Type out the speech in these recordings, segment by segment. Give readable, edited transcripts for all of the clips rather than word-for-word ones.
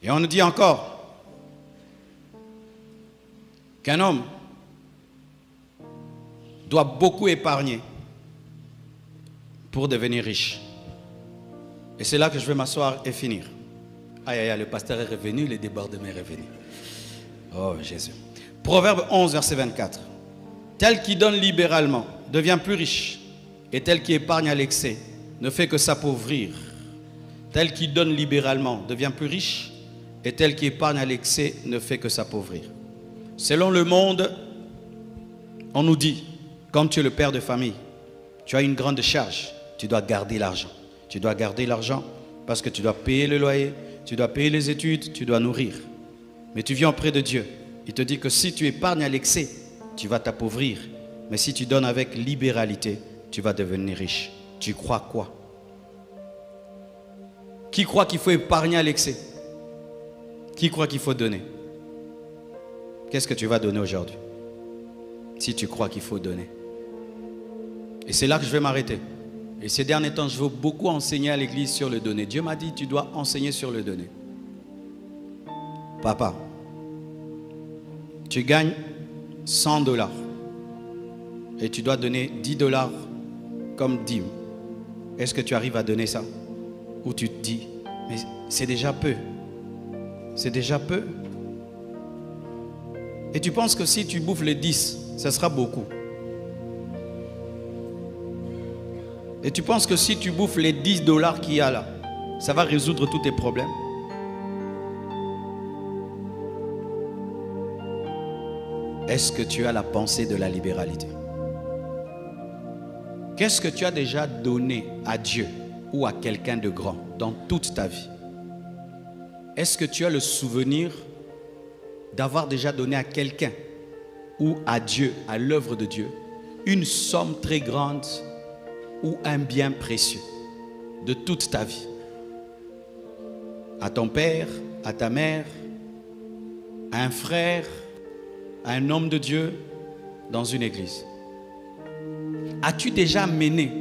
Et on nous dit encore qu'un homme doit beaucoup épargner pour devenir riche. Et c'est là que je vais m'asseoir et finir. Aïe, aïe, aïe, le pasteur est revenu, le débordement est revenu. Oh Jésus. Proverbe 11, verset 24. Tel qui donne libéralement devient plus riche, et tel qui épargne à l'excès ne fait que s'appauvrir. Tel qui donne libéralement devient plus riche, et tel qui épargne à l'excès ne fait que s'appauvrir. Selon le monde, on nous dit, quand tu es le père de famille, tu as une grande charge, tu dois garder l'argent. Tu dois garder l'argent parce que tu dois payer le loyer, tu dois payer les études, tu dois nourrir. Mais tu viens auprès de Dieu. Il te dit que si tu épargnes à l'excès, tu vas t'appauvrir. Mais si tu donnes avec libéralité, tu vas devenir riche. Tu crois quoi? Qui croit qu'il faut épargner à l'excès? Qui croit qu'il faut donner? Qu'est-ce que tu vas donner aujourd'hui? Si tu crois qu'il faut donner. Et c'est là que je vais m'arrêter. Et ces derniers temps, je veux beaucoup enseigner à l'église sur le donner. Dieu m'a dit, tu dois enseigner sur le donner. Papa, tu gagnes 100 $ et tu dois donner 10 $ comme dîme. Est-ce que tu arrives à donner ça? Ou tu te dis, mais c'est déjà peu. C'est déjà peu. Et tu penses que si tu bouffes les 10, ça sera beaucoup. Et tu penses que si tu bouffes les 10 $ qu'il y a là, ça va résoudre tous tes problèmes? Est-ce que tu as la pensée de la libéralité? Qu'est-ce que tu as déjà donné à Dieu ou à quelqu'un de grand dans toute ta vie? Est-ce que tu as le souvenir d'avoir déjà donné à quelqu'un ou à Dieu, à l'œuvre de Dieu, une somme très grande ou un bien précieux de toute ta vie? À ton père, à ta mère, à un frère, à un homme de Dieu dans une église? As-tu déjà mené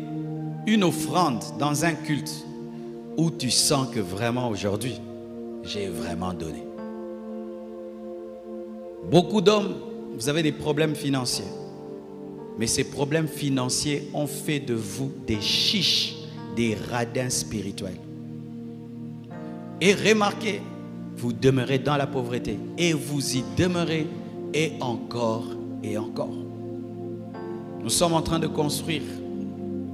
une offrande dans un culte où tu sens que vraiment aujourd'hui, j'ai vraiment donné? Beaucoup d'hommes, vous avez des problèmes financiers. Mais ces problèmes financiers ont fait de vous des chiches, des radins spirituels. Et remarquez, vous demeurez dans la pauvreté et vous y demeurez et encore et encore. Nous sommes en train de construire.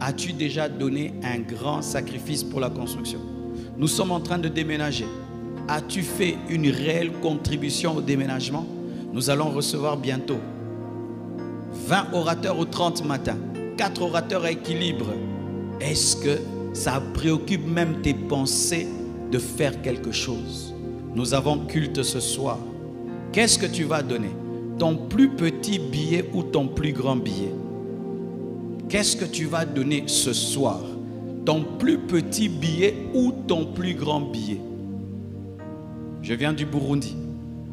As-tu déjà donné un grand sacrifice pour la construction? Nous sommes en train de déménager. As-tu fait une réelle contribution au déménagement? Nous allons recevoir bientôt 20 orateurs au 30 matin, 4 orateurs à équilibre. Est-ce que ça préoccupe même tes pensées de faire quelque chose? Nous avons culte ce soir. Qu'est-ce que tu vas donner? Ton plus petit billet ou ton plus grand billet? Qu'est-ce que tu vas donner ce soir? Ton plus petit billet ou ton plus grand billet? Je viens du Burundi.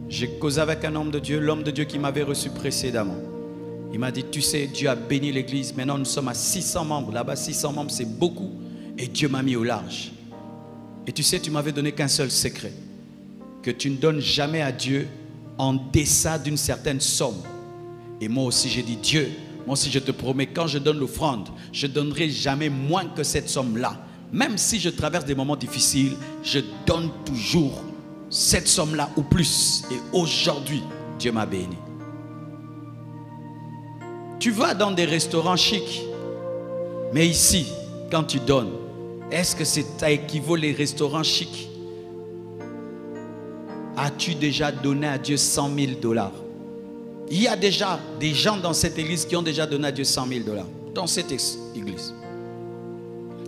J'ai causé avec un homme de Dieu, l'homme de Dieu qui m'avait reçu précédemment. Il m'a dit, tu sais, Dieu a béni l'église. Maintenant, nous sommes à 600 membres. Là-bas, 600 membres, c'est beaucoup. Et Dieu m'a mis au large. Et tu sais, tu m'avais donné qu'un seul secret. Que tu ne donnes jamais à Dieu en deçà d'une certaine somme. Et moi aussi, j'ai dit, Dieu, moi aussi, je te promets, quand je donne l'offrande, je ne donnerai jamais moins que cette somme-là. Même si je traverse des moments difficiles, je donne toujours cette somme-là ou plus. Et aujourd'hui, Dieu m'a béni. Tu vas dans des restaurants chics, mais ici, quand tu donnes, est-ce que ça équivaut les restaurants chics? As-tu déjà donné à Dieu 100 000 $? Il y a déjà des gens dans cette église qui ont déjà donné à Dieu 100 000 $. Dans cette église.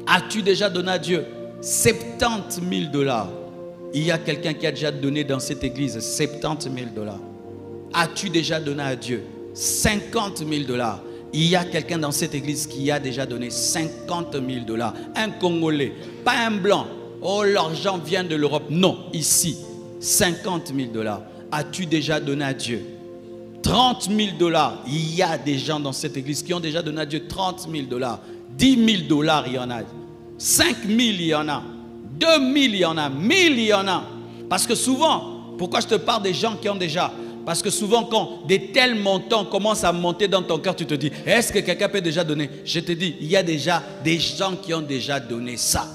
As-tu déjà donné à Dieu 70 000 $? Il y a quelqu'un qui a déjà donné dans cette église 70 000 $. As-tu déjà donné à Dieu 50 000 $? Il y a quelqu'un dans cette église qui a déjà donné 50 000 $. Un Congolais, pas un blanc. Oh, l'argent vient de l'Europe. Non, ici, 50 000 $. As-tu déjà donné à Dieu 30 000 $? Il y a des gens dans cette église qui ont déjà donné à Dieu 30 000 $. 10 000 $, il y en a. 5 000, il y en a. 2 000, il y en a. 1 000, il y en a. Parce que souvent, pourquoi je te parle des gens qui ont déjà? Parce que souvent, quand des tels montants commencent à monter dans ton cœur, tu te dis, est-ce que quelqu'un peut déjà donner? Je te dis, il y a déjà des gens qui ont déjà donné ça.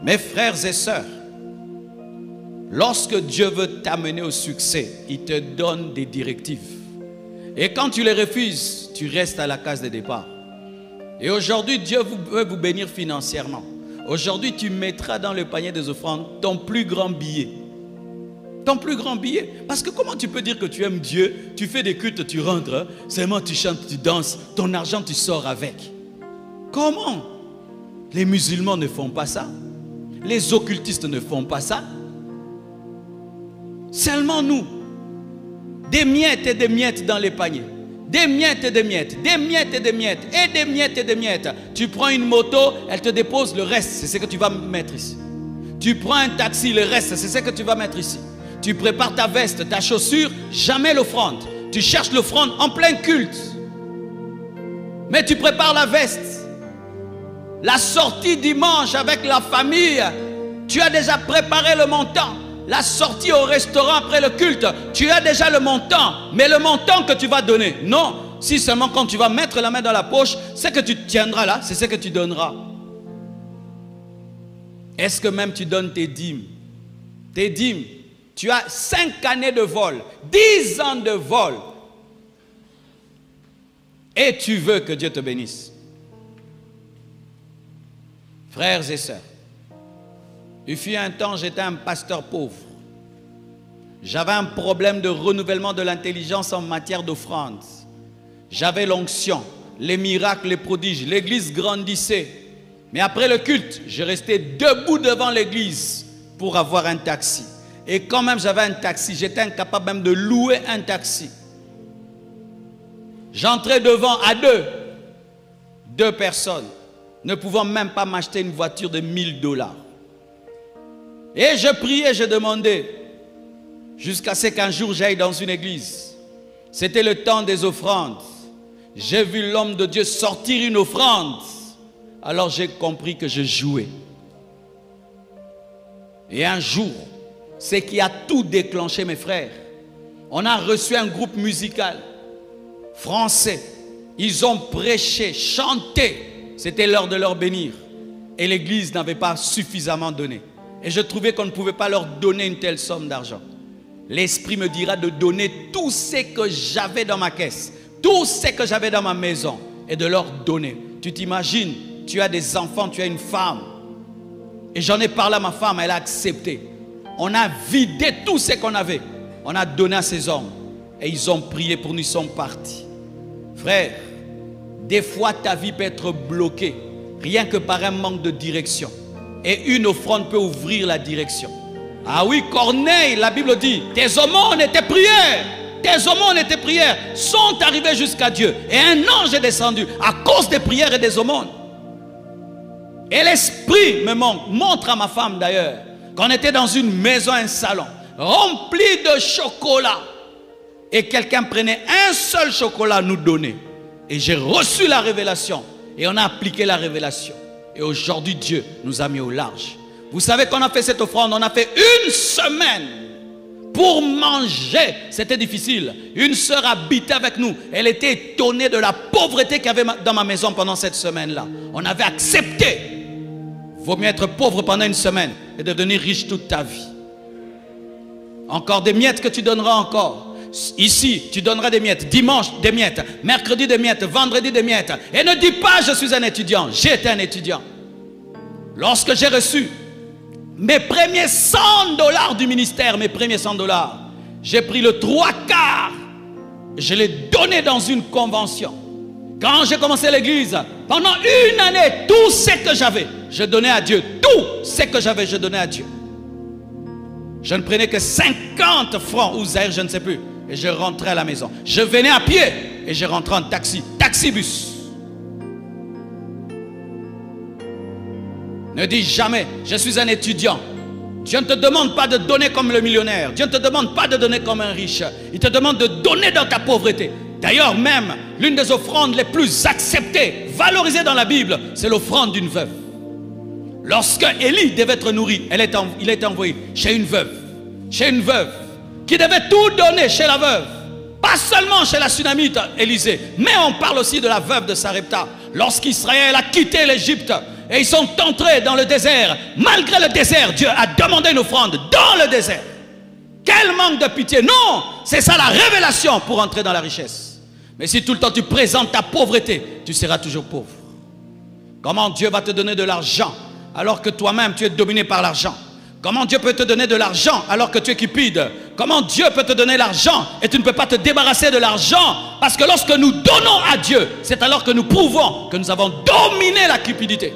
Mes frères et sœurs, lorsque Dieu veut t'amener au succès, il te donne des directives. Et quand tu les refuses, tu restes à la case de départ. Et aujourd'hui, Dieu veut vous bénir financièrement. Aujourd'hui, tu mettras dans le panier des offrandes ton plus grand billet. Ton plus grand billet. Parce que comment tu peux dire que tu aimes Dieu, tu fais des cultes, tu rentres, hein, seulement tu chantes, tu danses, ton argent tu sors avec. Comment? Les musulmans ne font pas ça. Les occultistes ne font pas ça. Seulement nous. Des miettes et des miettes dans les paniers. Des miettes et des miettes. Des miettes et des miettes. Et des miettes et des miettes. Tu prends une moto, elle te dépose, le reste, c'est ce que tu vas mettre ici. Tu prends un taxi, le reste, c'est ce que tu vas mettre ici. Tu prépares ta veste, ta chaussure, jamais l'offrande. Tu cherches l'offrande en plein culte. Mais tu prépares la veste. La sortie dimanche avec la famille, tu as déjà préparé le montant. La sortie au restaurant après le culte, tu as déjà le montant. Mais le montant que tu vas donner, non. Si seulement quand tu vas mettre la main dans la poche, ce que tu tiendras là, c'est ce que tu donneras. Est-ce que même tu donnes tes dîmes? Tes dîmes, tu as 5 années de vol, 10 ans de vol. Et tu veux que Dieu te bénisse. Frères et sœurs, il fut un temps, j'étais un pasteur pauvre. J'avais un problème de renouvellement de l'intelligence en matière d'offrande. J'avais l'onction, les miracles, les prodiges. L'église grandissait. Mais après le culte, je restais debout devant l'église pour avoir un taxi. Et quand même j'avais un taxi, j'étais incapable même de louer un taxi. J'entrais devant à deux personnes, ne pouvant même pas m'acheter une voiture de 1000 $. Et je priais, je demandais, jusqu'à ce qu'un jour j'aille dans une église. C'était le temps des offrandes. J'ai vu l'homme de Dieu sortir une offrande. Alors j'ai compris que je jouais. Et un jour, ce qui a tout déclenché, mes frères, on a reçu un groupe musical français. Ils ont prêché, chanté. C'était l'heure de leur bénir. Et l'église n'avait pas suffisamment donné. Et je trouvais qu'on ne pouvait pas leur donner une telle somme d'argent. L'Esprit me dira de donner tout ce que j'avais dans ma caisse, tout ce que j'avais dans ma maison, et de leur donner. Tu t'imagines, tu as des enfants, tu as une femme. Et j'en ai parlé à ma femme, elle a accepté. On a vidé tout ce qu'on avait. On a donné à ces hommes. Et ils ont prié pour nous, ils sont partis. Frère, des fois ta vie peut être bloquée, rien que par un manque de direction. Et une offrande peut ouvrir la direction. Ah oui, Corneille, la Bible dit, tes aumônes et tes prières, tes aumônes et tes prières sont arrivées jusqu'à Dieu. Et un ange est descendu à cause des prières et des aumônes. Et l'Esprit me montre à ma femme d'ailleurs, qu'on était dans une maison, un salon, rempli de chocolat. Et quelqu'un prenait un seul chocolat à nous donner. Et j'ai reçu la révélation. Et on a appliqué la révélation. Et aujourd'hui, Dieu nous a mis au large. Vous savez qu'on a fait cette offrande, on a fait une semaine pour manger. C'était difficile. Une sœur habitait avec nous. Elle était étonnée de la pauvreté qu'il y avait dans ma maison pendant cette semaine-là. On avait accepté. Il vaut mieux être pauvre pendant une semaine et devenir riche toute ta vie. Encore des miettes que tu donneras encore. Ici, tu donneras des miettes. Dimanche, des miettes. Mercredi, des miettes. Vendredi, des miettes. Et ne dis pas, je suis un étudiant. J'étais un étudiant. Lorsque j'ai reçu mes premiers 100 $ du ministère, mes premiers 100 $, j'ai pris le 3/4. Je l'ai donné dans une convention. Quand j'ai commencé l'église, pendant une année, tout ce que j'avais, je donnais à Dieu. Tout ce que j'avais, je donnais à Dieu. Je ne prenais que 50 francs ou zaire, je ne sais plus. Et je rentrais à la maison. Je venais à pied et je rentrais en taxi. Taxibus. Ne dis jamais, je suis un étudiant. Dieu ne te demande pas de donner comme le millionnaire. Dieu ne te demande pas de donner comme un riche. Il te demande de donner dans ta pauvreté. D'ailleurs même, l'une des offrandes les plus acceptées, valorisées dans la Bible, c'est l'offrande d'une veuve. Lorsque Élie devait être nourri, il a été envoyé chez une veuve qui devait tout donner chez la veuve. Pas seulement chez la Sunamite Élisée, mais on parle aussi de la veuve de Sarepta. Lorsqu'Israël a quitté l'Égypte et ils sont entrés dans le désert, malgré le désert, Dieu a demandé une offrande dans le désert. Quel manque de pitié! Non, c'est ça la révélation pour entrer dans la richesse. Mais si tout le temps tu présentes ta pauvreté, tu seras toujours pauvre. Comment Dieu va te donner de l'argent alors que toi-même tu es dominé par l'argent? Comment Dieu peut te donner de l'argent alors que tu es cupide? Comment Dieu peut te donner l'argent et tu ne peux pas te débarrasser de l'argent? Parce que lorsque nous donnons à Dieu, c'est alors que nous prouvons que nous avons dominé la cupidité.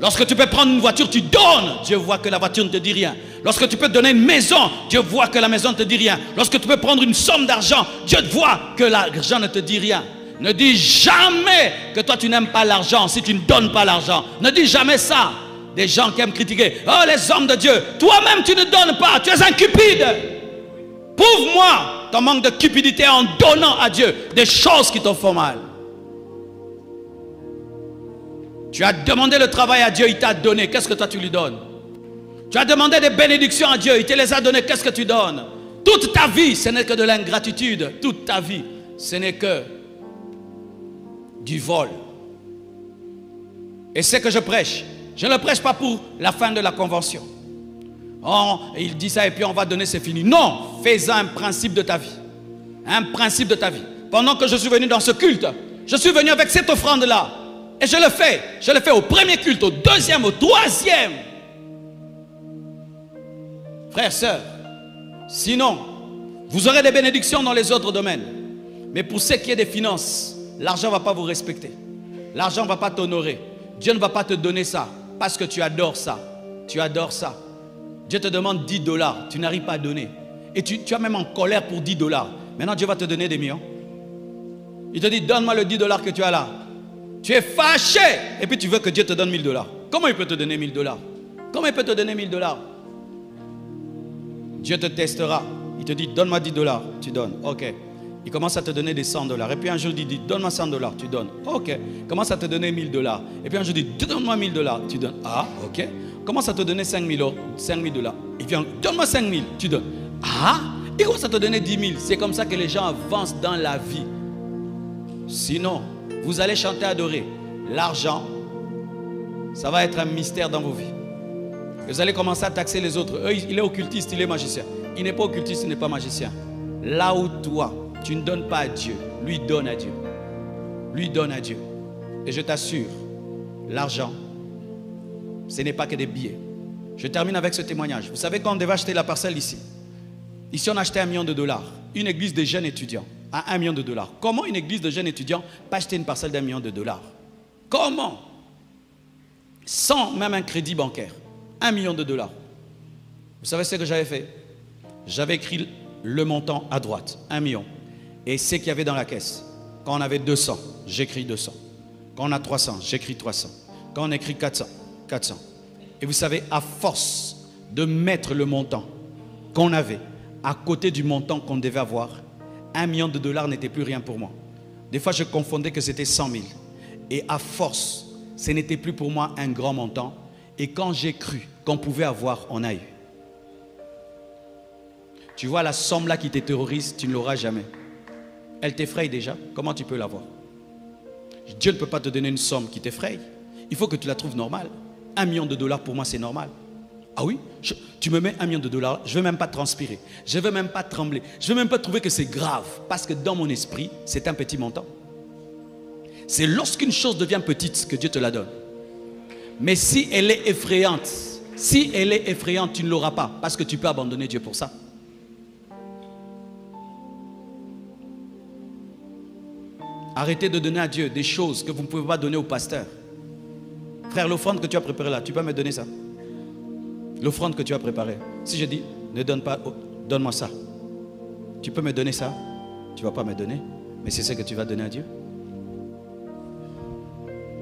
Lorsque tu peux prendre une voiture, tu donnes, Dieu voit que la voiture ne te dit rien. Lorsque tu peux donner une maison, Dieu voit que la maison ne te dit rien. Lorsque tu peux prendre une somme d'argent, Dieu voit que l'argent ne te dit rien. Ne dis jamais que toi tu n'aimes pas l'argent si tu ne donnes pas l'argent. Ne dis jamais ça. Des gens qui aiment critiquer. Oh, les hommes de Dieu, toi-même tu ne donnes pas, tu es un cupide. Prouve-moi ton manque de cupidité en donnant à Dieu des choses qui t'en font mal. Tu as demandé le travail à Dieu, il t'a donné. Qu'est-ce que toi tu lui donnes? Tu as demandé des bénédictions à Dieu, il te les a données. Qu'est-ce que tu donnes? Toute ta vie, ce n'est que de l'ingratitude. Toute ta vie, ce n'est que du vol. Et c'est que je prêche. Je ne prêche pas pour la fin de la convention. Oh, il dit ça et puis on va donner, c'est fini. Non, fais-en un principe de ta vie. Un principe de ta vie. Pendant que je suis venu dans ce culte, je suis venu avec cette offrande-là. Et je le fais. Je le fais au premier culte, au deuxième, au troisième. Frères, sœurs, sinon, vous aurez des bénédictions dans les autres domaines. Mais pour ce qui est des finances, l'argent ne va pas vous respecter. L'argent ne va pas t'honorer. Dieu ne va pas te donner ça parce que tu adores ça. Tu adores ça. Dieu te demande 10 $. Tu n'arrives pas à donner. Et tu es même en colère pour 10 $. Maintenant, Dieu va te donner des millions. Il te dit, donne-moi le 10 $ que tu as là. Tu es fâché. Et puis tu veux que Dieu te donne 1000 $. Comment il peut te donner 1000 $? Comment il peut te donner 1000 $? Dieu te testera. Il te dit, donne-moi 10 $. Tu donnes. Ok. Il commence à te donner des 100 $. Et puis un jour, il dit, donne-moi 100 $. Tu donnes. Ok. Il commence à te donner 1000 $. Et puis un jour, il dit, donne-moi 1000 $. Tu donnes. Ah, ok. Il commence à te donner 5000 $. Il vient, donne-moi 5000. Tu donnes. Ah, il commence à te donner 10 000. C'est comme ça que les gens avancent dans la vie. Sinon, vous allez chanter, adorer. L'argent, ça va être un mystère dans vos vies. Vous allez commencer à taxer les autres. Il est occultiste, il est magicien. Il n'est pas occultiste, il n'est pas magicien. Là où toi, tu ne donnes pas à Dieu, lui donne à Dieu. Lui donne à Dieu. Et je t'assure, l'argent, ce n'est pas que des billets. Je termine avec ce témoignage. Vous savez, quand on devait acheter la parcelle ici, ici on achetait $1 million. Une église de jeunes étudiants à $1 million. Comment une église de jeunes étudiants peut acheter une parcelle d'$1 million? Comment? Sans même un crédit bancaire. $1 million. Vous savez ce que j'avais fait? J'avais écrit le montant à droite, 1 million. Et ce qu'il y avait dans la caisse. Quand on avait 200, j'écris 200. Quand on a 300, j'écris 300. Quand on écrit 400, 400. Et vous savez, à force de mettre le montant qu'on avait à côté du montant qu'on devait avoir, $1 million n'était plus rien pour moi. Des fois, je confondais que c'était 100 000. Et à force, ce n'était plus pour moi un grand montant. Et quand j'ai cru qu'on pouvait avoir, on a eu. Tu vois la somme là qui te terrorise, tu ne l'auras jamais. Elle t'effraie déjà, comment tu peux l'avoir? Dieu ne peut pas te donner une somme qui t'effraie. Il faut que tu la trouves normale. $1 million pour moi c'est normal. Ah oui, tu me mets $1 million, je ne veux même pas transpirer. Je ne veux même pas trembler. Je ne veux même pas trouver que c'est grave. Parce que dans mon esprit, c'est un petit montant. C'est lorsqu'une chose devient petite que Dieu te la donne. Mais si elle est effrayante, tu ne l'auras pas. Parce que tu peux abandonner Dieu pour ça. Arrêtez de donner à Dieu des choses que vous ne pouvez pas donner au pasteur. Frère, l'offrande que tu as préparée là, tu peux me donner ça? L'offrande que tu as préparée. Si je dis, ne donne pas, donne-moi ça. Tu peux me donner ça? Tu ne vas pas me donner. Mais c'est ce que tu vas donner à Dieu.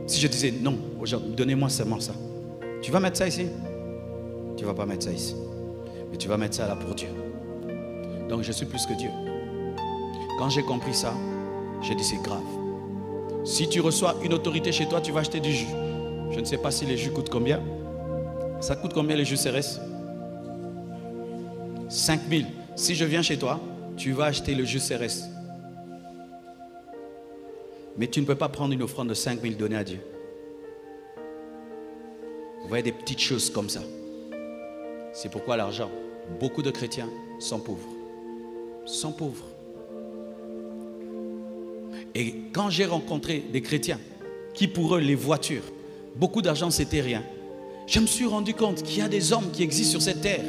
Si je disais, non, aujourd'hui, donnez-moi seulement ça. Tu vas mettre ça ici? Tu ne vas pas mettre ça ici. Mais tu vas mettre ça là pour Dieu. Donc je suis plus que Dieu. Quand j'ai compris ça, j'ai dit c'est grave. Si tu reçois une autorité chez toi, tu vas acheter du jus. Je ne sais pas si les jus coûtent combien. Ça coûte combien le jus CRS? 5 000. Si je viens chez toi, tu vas acheter le jus CRS. Mais tu ne peux pas prendre une offrande de 5 000 donnée à Dieu. Vous voyez des petites choses comme ça. C'est pourquoi l'argent, beaucoup de chrétiens sont pauvres. Sont pauvres. Et quand j'ai rencontré des chrétiens qui pour eux les voitures, beaucoup d'argent c'était rien, je me suis rendu compte qu'il y a des hommes qui existent sur cette terre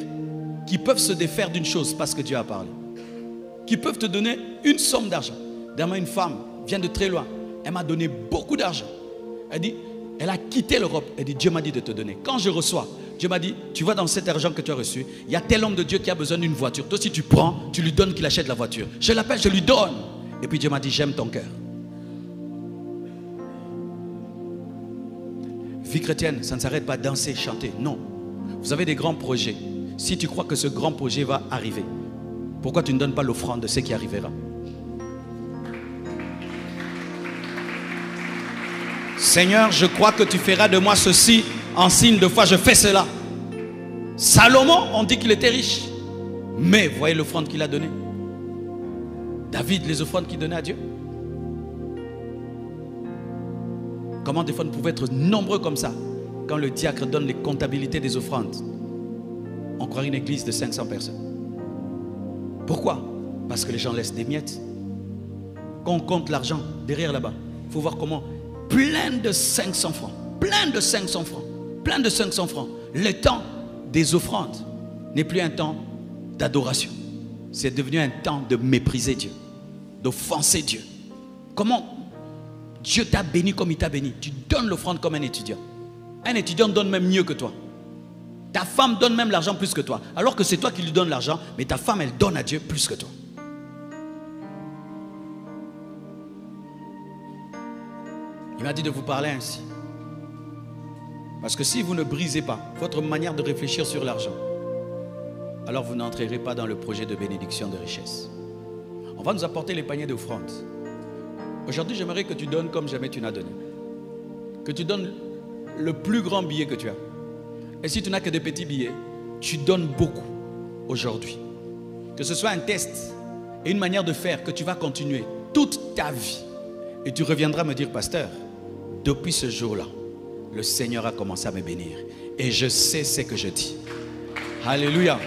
qui peuvent se défaire d'une chose parce que Dieu a parlé. Qui peuvent te donner une somme d'argent. Dernièrement, une femme vient de très loin. Elle m'a donné beaucoup d'argent. Elle dit, elle a quitté l'Europe. Elle dit, Dieu m'a dit de te donner. Quand je reçois, Dieu m'a dit, tu vois dans cet argent que tu as reçu, il y a tel homme de Dieu qui a besoin d'une voiture. Toi, si tu prends, tu lui donnes qu'il achète la voiture. Je l'appelle, je lui donne. Et puis Dieu m'a dit, j'aime ton cœur. Vie chrétienne, ça ne s'arrête pas danser, chanter. Non. Vous avez des grands projets. Si tu crois que ce grand projet va arriver, pourquoi tu ne donnes pas l'offrande de ce qui arrivera? Seigneur, je crois que tu feras de moi ceci en signe de foi. Je fais cela. Salomon, on dit qu'il était riche. Mais voyez l'offrande qu'il a donnée. David, les offrandes qu'il donnait à Dieu. Comment des fois nous pouvons être nombreux comme ça? Quand le diacre donne les comptabilités des offrandes, on croirait une église de 500 personnes. Pourquoi? Parce que les gens laissent des miettes. Quand on compte l'argent derrière là-bas, il faut voir comment plein de 500 francs, plein de 500 francs, plein de 500 francs. Le temps des offrandes n'est plus un temps d'adoration. C'est devenu un temps de mépriser Dieu, d'offenser Dieu. Comment Dieu t'a béni comme il t'a béni? Tu donnes l'offrande comme un étudiant. Un étudiant donne même mieux que toi. Ta femme donne même l'argent plus que toi. Alors que c'est toi qui lui donnes l'argent, mais ta femme, elle donne à Dieu plus que toi. Il m'a dit de vous parler ainsi. Parce que si vous ne brisez pas votre manière de réfléchir sur l'argent, alors vous n'entrerez pas dans le projet de bénédiction de richesse. On va nous apporter les paniers d'offrandes. Aujourd'hui, j'aimerais que tu donnes comme jamais tu n'as donné. Que tu donnes le plus grand billet que tu as. Et si tu n'as que des petits billets, tu donnes beaucoup aujourd'hui. Que ce soit un test et une manière de faire que tu vas continuer toute ta vie. Et tu reviendras me dire, pasteur, depuis ce jour-là, le Seigneur a commencé à me bénir. Et je sais ce que je dis. Alléluia.